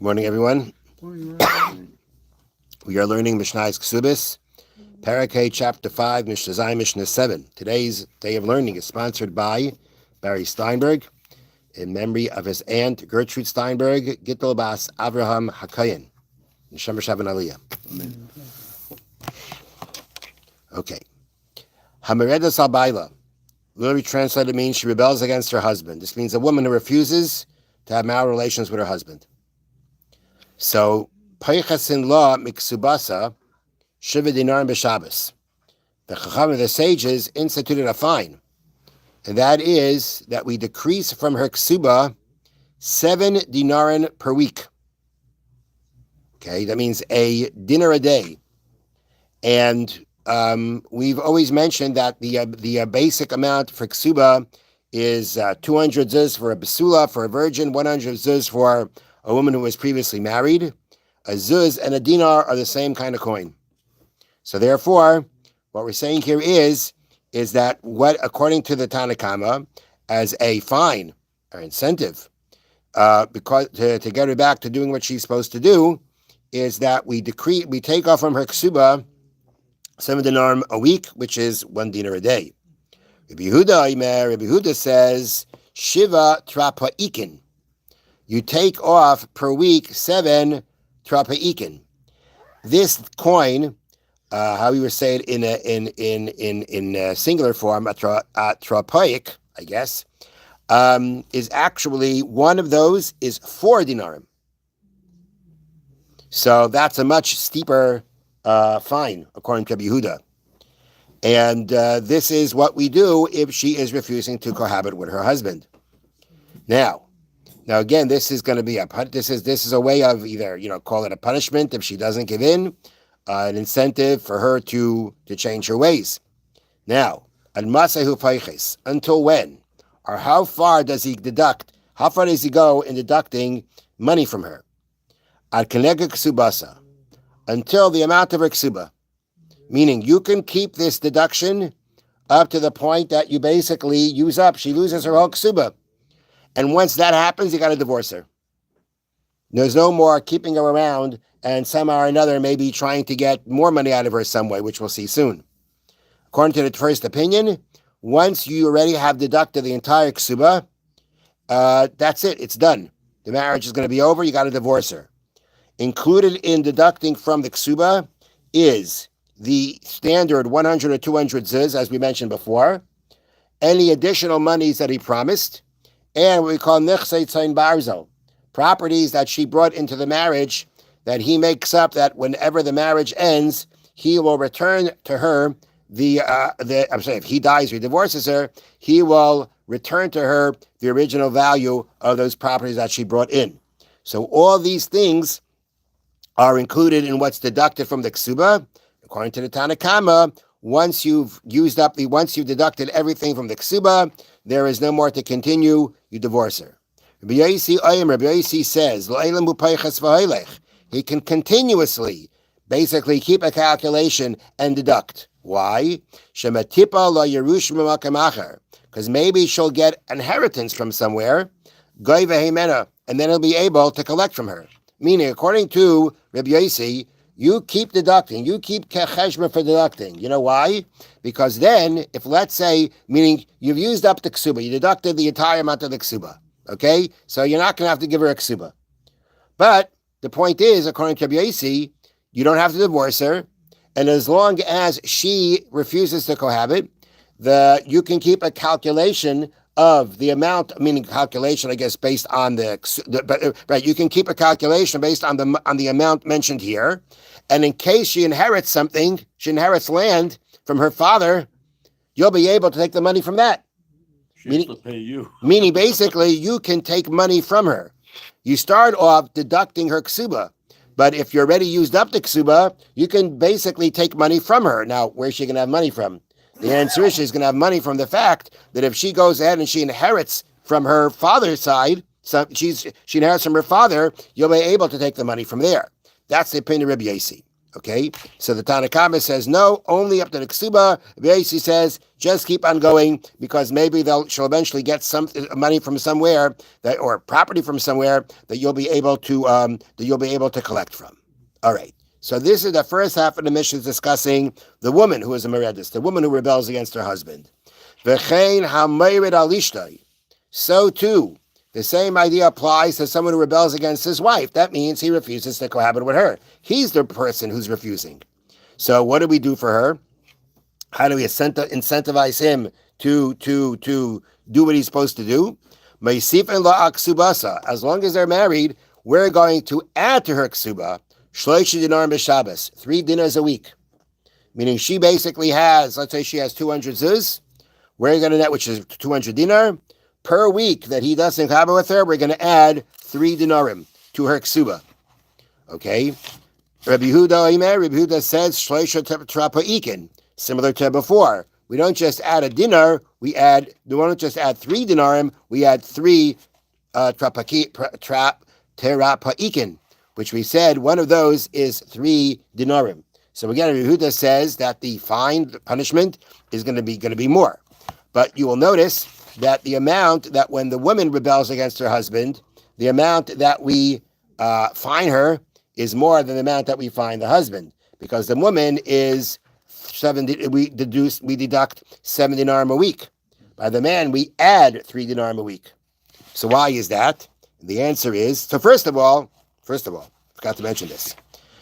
Good morning, everyone. Morning, Rabbi. We are learning Mishna's Kesubos, Parakeh, Chapter 5, Mishna Zayin, Mishna 7. Today's day of learning is sponsored by Barry Steinberg in memory of his aunt Gertrude Steinberg, Gittel Bas Avraham Hakayan. Neshama Shaban Aliyah. Amen. Okay. Hamaredas Albaila. Literally translated means she rebels against her husband. This means a woman who refuses to have marital relations with her husband. So, Peichasin law miksubasa shiva dinarim b'Shabbos. The Chacham of the sages instituted a fine, and that is that we decrease from her ksuba 7 dinarim per week. Okay, that means a dinar a day, and we've always mentioned that the basic amount for ksuba is 200 zuz for a basula, for a virgin, 100 zuz for a woman who was previously married. A zuz and a dinar are the same kind of coin. So therefore, what we're saying here is that what, according to the Tanakhama, as a fine or incentive, because to get her back to doing what she's supposed to do, is that we take off from her ksuba 7 dinarim a week, which is 1 dinar a day. Rabbi Yehuda says shiva trapaikin. You take off per week 7 trapaikin. This coin, how we would say it in a singular form, trapaik, I guess, is actually one of those is 4 dinarim. So that's a much steeper fine, according to Rabbi Yehuda. And this is what we do if she is refusing to cohabit with her husband. Now again, this is going to be this is a way of either call it a punishment if she doesn't give in, an incentive for her to change her ways. Now, until when, or how far does he deduct? How far does he go in deducting money from her? Ad keneged ksubasa, until the amount of her ksuba. Meaning, you can keep this deduction up to the point that you basically use up. She loses her whole ksuba. And once that happens, you got to divorce her. There's no more keeping her around and somehow or another maybe trying to get more money out of her some way, which we'll see soon. According to the first opinion, once you already have deducted the entire ksuba, that's it. It's done. The marriage is going to be over. You got to divorce her. Included in deducting from the ksuba is the standard 100 or 200 zuz, as we mentioned before, any additional monies that he promised, and what we call nechsei tzayin barzel, properties that she brought into the marriage that he makes up, that whenever the marriage ends, he will return to her if he dies or he divorces her, he will return to her the original value of those properties that she brought in. So all these things are included in what's deducted from the ksuba. According to the Tanakhama, once you've deducted everything from the ksuba, there is no more to continue. You divorce her. Rabbi Yosi says, he can continuously, basically, keep a calculation and deduct. Why? Because maybe she'll get inheritance from somewhere, and then he'll be able to collect from her. Meaning, according to Rabbi Yosi, you keep deducting. You keep cheshbon for deducting. You know why? Because then, if let's say, meaning you've used up the ksuba, you deducted the entire amount of the ksuba, okay? So you're not going to have to give her a ksuba. But the point is, according to Rabbi Yosi, you don't have to divorce her, and as long as she refuses to cohabit, you can keep a calculation of the amount, meaning calculation, I guess, based on right. You can keep a calculation based on the amount mentioned here, and in case she inherits something, she inherits land from her father, you'll be able to take the money from that. She has to pay you. Meaning, basically, you can take money from her. You start off deducting her ksuba, but if you're already used up the ksuba, you can basically take money from her. Now, where's she going to have money from? The answer is she's going to have money from the fact that if she goes ahead and she inherits from her father's side, she inherits from her father, you'll be able to take the money from there. That's the opinion of Rabbi Yosi. Okay, so the Tanakama says no, only up to the Ksuba. He says just keep on going because maybe she'll eventually get some money from somewhere or property from somewhere that you'll be able to collect from. All right. So this is the first half of the mission discussing the woman who is a meredith, the woman who rebels against her husband. V'chein hamayred alishtay. So too, the same idea applies to someone who rebels against his wife. That means he refuses to cohabit with her. He's the person who's refusing. So what do we do for her? How do we incentivize him to do what he's supposed to do? As long as they're married, we're going to add to her ksuba 3 dinars a week. Meaning she basically has, let's say she has 200 zuz. We're going to net, which is 200 dinar. Per week that he doesn't cohabit with her, we're going to add 3 dinarim to her ksuba. Okay? Rabbi Yehuda says, Shloisha trapa'ikin, similar to before. We don't just add a dinar, we don't just add 3 dinarim, we add 3 terapa'ikin, which we said one of those is 3 dinarim. So again, Rabbi Yehuda says that the fine, the punishment, is going to be more. But you will notice that the amount that when the woman rebels against her husband, the amount that we fine her is more than the amount that we fine the husband, because the woman is 70. We deduct 7 dinarim a week. By the man, we add 3 dinarim a week. So why is that? The answer is, so first of all, forgot to mention this.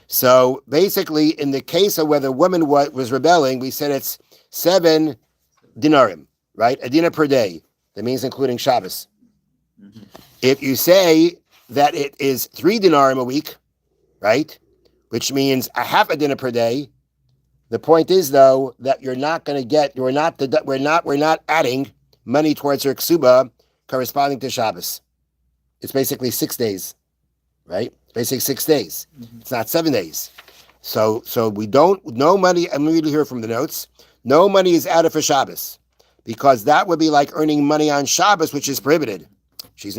So basically, in the case of where the woman was rebelling, we said it's 7 dinarim. Right? A dinar per day. That means including Shabbos. Mm-hmm. If you say that it is 3 dinarim a week, right? Which means a half a dinar per day. The point is, though, that you're not going to get, we're not adding money towards her ksuba corresponding to Shabbos. It's basically 6 days, right? It's basically 6 days. Mm-hmm. It's not 7 days. So we don't, no money, I'm reading here from the notes, no money is added for Shabbos. Because that would be like earning money on Shabbos, which is prohibited. She's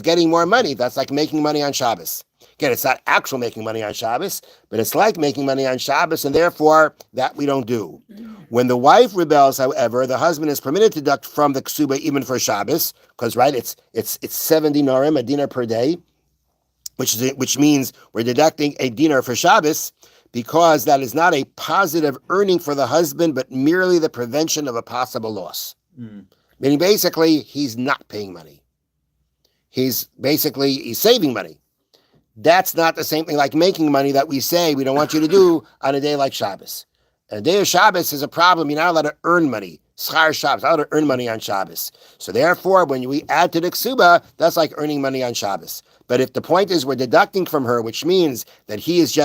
getting more money. That's like making money on Shabbos. Again, it's not actual making money on Shabbos, but it's like making money on Shabbos, and therefore that we don't do. When the wife rebels, however, the husband is permitted to deduct from the ksuba even for Shabbos, because right, it's 7 dinarim, a dinar per day, which means we're deducting a dinar for Shabbos, because that is not a positive earning for the husband, but merely the prevention of a possible loss. Meaning basically, he's not paying money. He's saving money. That's not the same thing like making money that we say we don't want you to do on a day like Shabbos. A day of Shabbos is a problem. You're not allowed to earn money. Schar Shabbos, not allowed to earn money on Shabbos. So therefore, when we add to the ksuba, that's like earning money on Shabbos. But if the point is we're deducting from her, which means that he's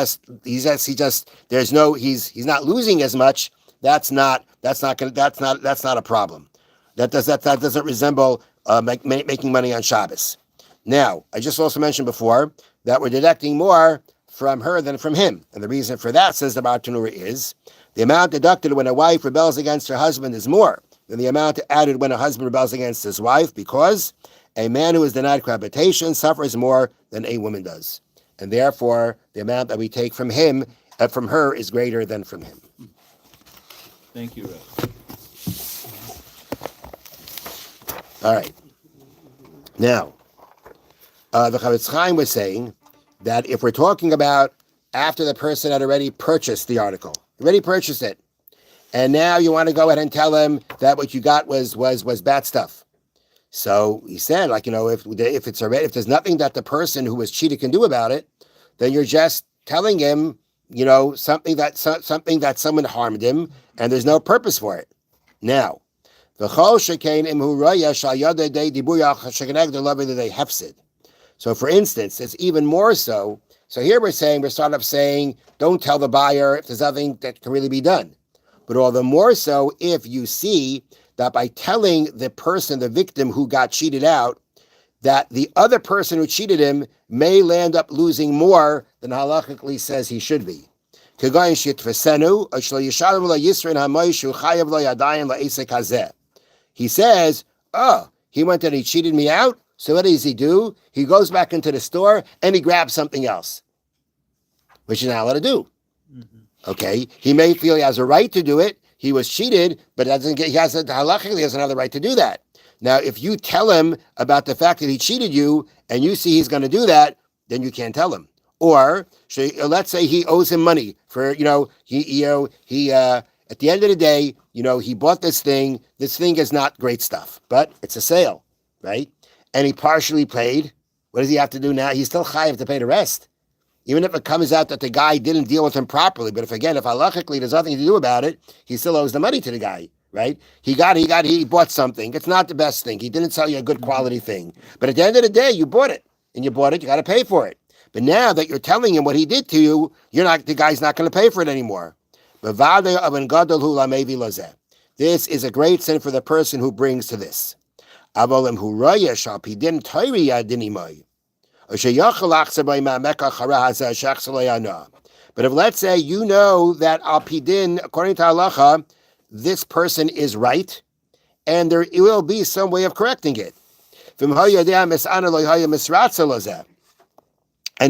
not losing as much, that's not a problem. That doesn't resemble making money on Shabbos. Now, I just also mentioned before that we're deducting more from her than from him. And the reason for that, says the Bartanura, is the amount deducted when a wife rebels against her husband is more than the amount added when a husband rebels against his wife, because a man who is denied cohabitation suffers more than a woman does. And therefore, the amount that we take from her is greater than from him. Thank you, Rabbi. All right. Now, the Chofetz Chaim was saying that if we're talking about after the person had already purchased the article, already purchased it, and now you want to go ahead and tell him that what you got was bad stuff. So he said, if there's nothing that the person who was cheated can do about it, then you're just telling him, something that someone harmed him, and there's no purpose for it. Now, so for instance, it's even more so. So here we're starting off saying, don't tell the buyer if there's nothing that can really be done. But all the more so if you see that by telling the person, the victim who got cheated out, that the other person who cheated him may land up losing more than halachically says he should be. He says, he went and he cheated me out, so what does he do? He goes back into the store and he grabs something else, which he's not allowed to do. Okay, he may feel he has a right to do it. He was cheated, but halachically he has another right to do that. Now, if you tell him about the fact that he cheated you and you see he's going to do that, then you can't tell him. Or let's say he owes him money for he at the end of the day, he bought this thing. This thing is not great stuff, but it's a sale, right? And he partially paid. What does he have to do now? He's still chayav to pay the rest. Even if it comes out that the guy didn't deal with him properly, but if halachically there's nothing to do about it, he still owes the money to the guy, right? He bought something. It's not the best thing. He didn't sell you a good quality thing. But at the end of the day, you bought it. And you got to pay for it. But now that you're telling him what he did to you, the guy's not going to pay for it anymore. This is a great sin for the person who brings to this. But if let's say you know that al pidin, according to halacha, this person is right, and there will be some way of correcting it. And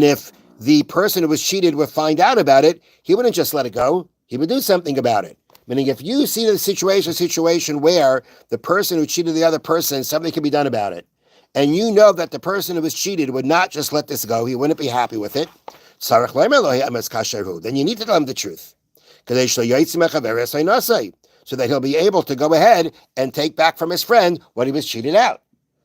if the person who was cheated would find out about it, he wouldn't just let it go. He would do something about it. Meaning, if you see the situation where the person who cheated the other person, something can be done about it, and you know that the person who was cheated would not just let this go, he wouldn't be happy with it, then you need to tell him the truth. So that he'll be able to go ahead and take back from his friend what he was cheated out.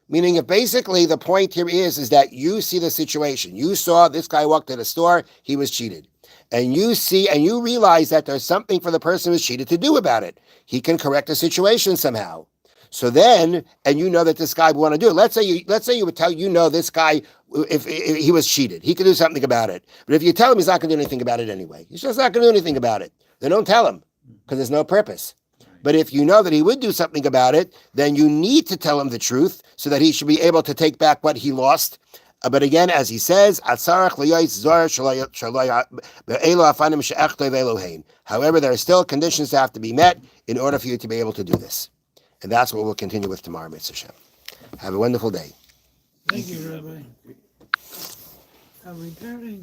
Meaning, if basically the point here is that you see the situation. You saw this guy walked to the store, he was cheated. And you realize that there's something for the person who was cheated to do about it. He can correct the situation somehow. So then, and you know that this guy would want to do it. Let's say you would tell this guy, if he was cheated, he could do something about it. But if you tell him he's not going to do anything about it anyway, he's just not going to do anything about it, then don't tell him, because there's no purpose. But if you know that he would do something about it, then you need to tell him the truth so that he should be able to take back what he lost. But again, as he says, however, there are still conditions that have to be met in order for you to be able to do this. And that's what we'll continue with tomorrow, Mitzvah Shem. Have a wonderful day. Thank you, Rabbi. I'm returning.